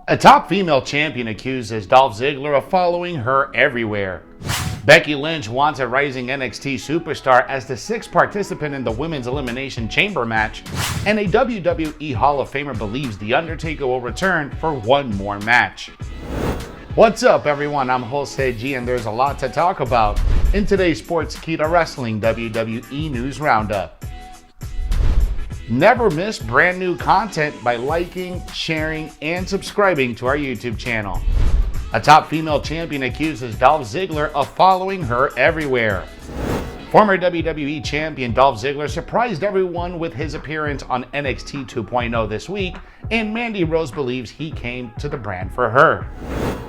A top female champion accuses Dolph Ziggler of following her everywhere. Becky Lynch wants a rising NXT superstar as the sixth participant in the Women's Elimination Chamber match, and a WWE Hall of Famer believes The Undertaker will return for one more match. What's up, everyone? I'm Jose G, and there's a lot to talk about in today's Sportskeeda Wrestling WWE News Round Up. Never miss brand new content by liking, sharing, and subscribing to our YouTube channel. A top female champion accuses Dolph Ziggler of following her everywhere. Former WWE champion Dolph Ziggler surprised everyone with his appearance on NXT 2.0 this week, and Mandy Rose believes he came to the brand for her.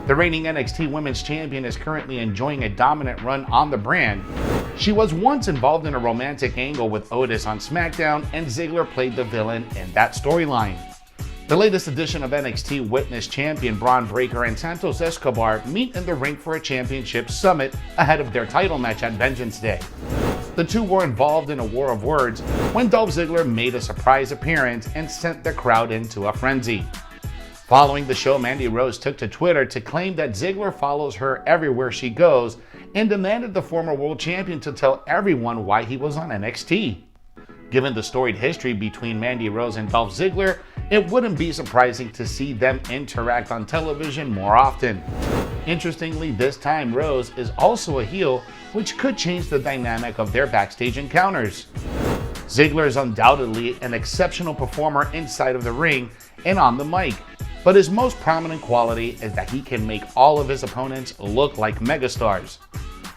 The reigning NXT Women's Champion is currently enjoying a dominant run on the brand. She was once involved in a romantic angle with Otis on SmackDown, and Ziggler played the villain in that storyline. The latest edition of NXT witnessed champion Braun Breaker and Santos Escobar meet in the ring for a championship summit ahead of their title match at Vengeance Day. The two were involved in a war of words when Dolph Ziggler made a surprise appearance and sent the crowd into a frenzy. Following the show, Mandy Rose took to Twitter to claim that Ziggler follows her everywhere she goes and demanded the former world champion to tell everyone why he was on NXT. Given the storied history between Mandy Rose and Dolph Ziggler, it wouldn't be surprising to see them interact on television more often. Interestingly, this time Rose is also a heel, which could change the dynamic of their backstage encounters. Ziggler is undoubtedly an exceptional performer inside of the ring and on the mic, but his most prominent quality is that he can make all of his opponents look like megastars.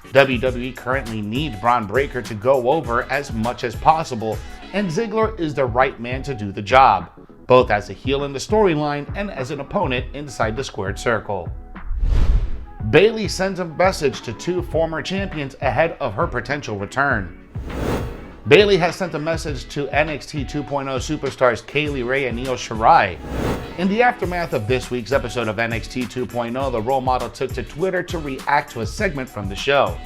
WWE currently needs Braun Breaker to go over as much as possible, and Ziggler is the right man to do the job, both as a heel in the storyline and as an opponent inside the squared circle. Bayley sends a message to two former champions ahead of her potential return. Bayley has sent a message to NXT 2.0 superstars Kay Lee Ray and Io Shirai. In the aftermath of this week's episode of NXT 2.0, the role model took to Twitter to react to a segment from the show.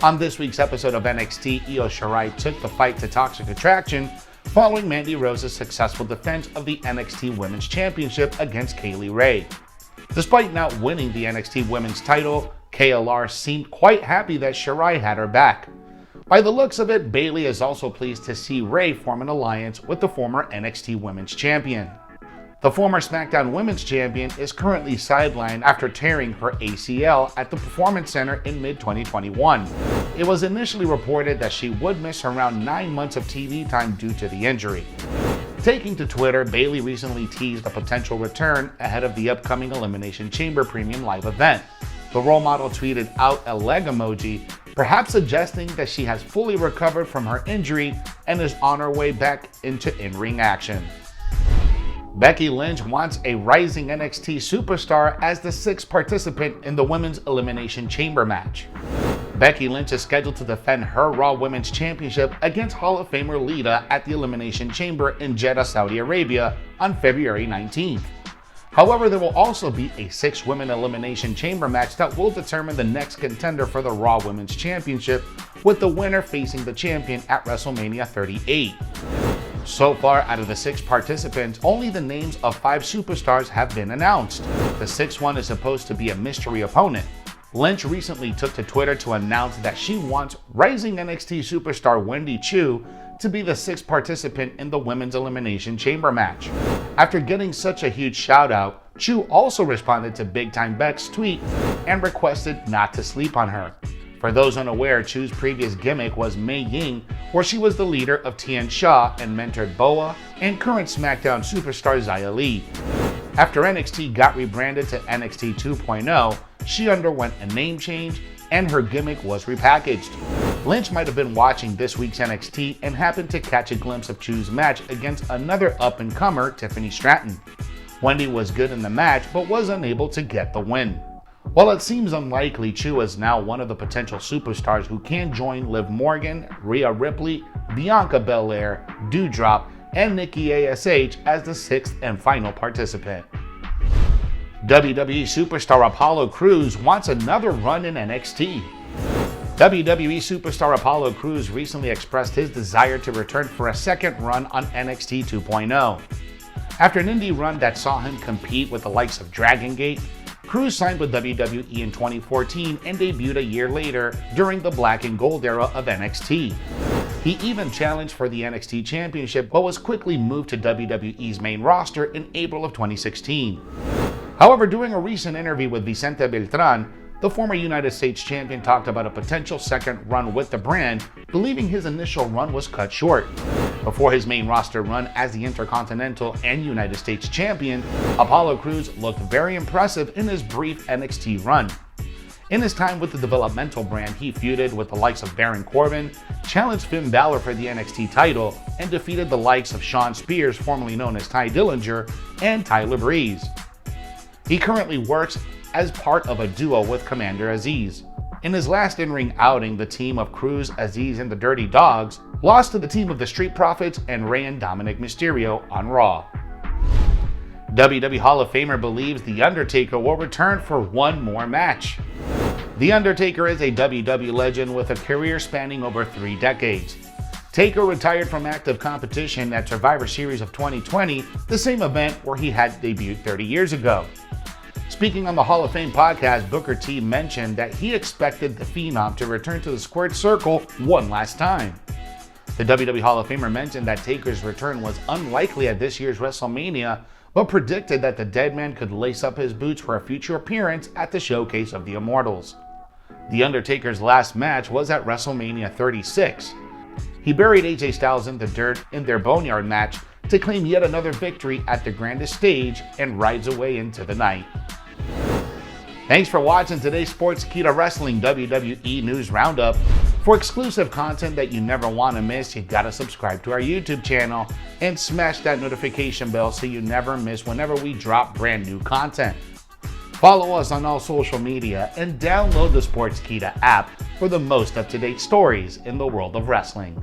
On this week's episode of NXT, Io Shirai took the fight to Toxic Attraction following Mandy Rose's successful defense of the NXT Women's Championship against Kay Lee Ray. Despite not winning the NXT Women's title, KLR seemed quite happy that Shirai had her back. By the looks of it, Bayley is also pleased to see Ray form an alliance with the former NXT Women's Champion. The former SmackDown Women's Champion is currently sidelined after tearing her ACL at the Performance Center in mid-2021. It was initially reported that she would miss around 9 months of TV time due to the injury. Taking to Twitter, Bayley recently teased a potential return ahead of the upcoming Elimination Chamber Premium Live event. The role model tweeted out a leg emoji, perhaps suggesting that she has fully recovered from her injury and is on her way back into in-ring action. Becky Lynch wants a rising NXT superstar as the sixth participant in the Women's Elimination Chamber match. Becky Lynch is scheduled to defend her Raw Women's Championship against Hall of Famer Lita at the Elimination Chamber in Jeddah, Saudi Arabia on February 19th. However, there will also be a six-women Elimination Chamber match that will determine the next contender for the Raw Women's Championship, with the winner facing the champion at WrestleMania 38. So far, out of the six participants, only the names of 5 superstars have been announced. The sixth one is supposed to be a mystery opponent. Lynch recently took to Twitter to announce that she wants rising NXT superstar Wendy Choo to be the sixth participant in the Women's Elimination Chamber match. After getting such a huge shout out, Choo also responded to Big Time Beck's tweet and requested not to sleep on her. For those unaware, Choo's previous gimmick was Mei Ying, where she was the leader of Tian Sha and mentored Boa and current SmackDown superstar Xia Li. After NXT got rebranded to NXT 2.0, she underwent a name change and her gimmick was repackaged. Lynch might have been watching this week's NXT and happened to catch a glimpse of Choo's match against another up-and-comer, Tiffany Stratton. Wendy was good in the match but was unable to get the win. While it seems unlikely, Choo is now one of the potential superstars who can join Liv Morgan, Rhea Ripley, Bianca Belair, Doudrop, and Nikki ASH as the sixth and final participant. WWE Superstar Apollo Crews wants another run in NXT. WWE Superstar Apollo Crews recently expressed his desire to return for a second run on NXT 2.0. After an indie run that saw him compete with the likes of Dragon Gate, Cruz signed with WWE in 2014 and debuted a year later during the Black and Gold era of NXT. He even challenged for the NXT Championship but was quickly moved to WWE's main roster in April of 2016. However, during a recent interview with Vicente Beltran, the former United States champion talked about a potential second run with the brand, believing his initial run was cut short. Before his main roster run as the Intercontinental and United States champion, Apollo Crews looked very impressive in his brief NXT run. In his time with the developmental brand, he feuded with the likes of Baron Corbin, challenged Finn Balor for the NXT title, and defeated the likes of Shawn Spears, formerly known as Ty Dillinger, and Tyler Breeze. He currently works as part of a duo with Commander Aziz. In his last in-ring outing, the team of Cruz, Aziz, and the Dirty Dogs lost to the team of the Street Profits and Rey and Dominic Mysterio on Raw. WWE Hall of Famer believes The Undertaker will return for one more match. The Undertaker is a WWE legend with a career spanning over 3 decades. Taker retired from active competition at Survivor Series of 2020, the same event where he had debuted 30 years ago. Speaking on the Hall of Fame podcast, Booker T mentioned that he expected the Phenom to return to the squared circle one last time. The WWE Hall of Famer mentioned that Taker's return was unlikely at this year's WrestleMania, but predicted that the dead man could lace up his boots for a future appearance at the Showcase of the Immortals. The Undertaker's last match was at WrestleMania 36. He buried AJ Styles in the dirt in their Boneyard match to claim yet another victory at the grandest stage and rides away into the night. Thanks for watching today's Sportskeeda Wrestling WWE News Roundup. For exclusive content that you never want to miss, you gotta subscribe to our YouTube channel and smash that notification bell so you never miss whenever we drop brand new content. Follow us on all social media and download the Sportskeeda app for the most up-to-date stories in the world of wrestling.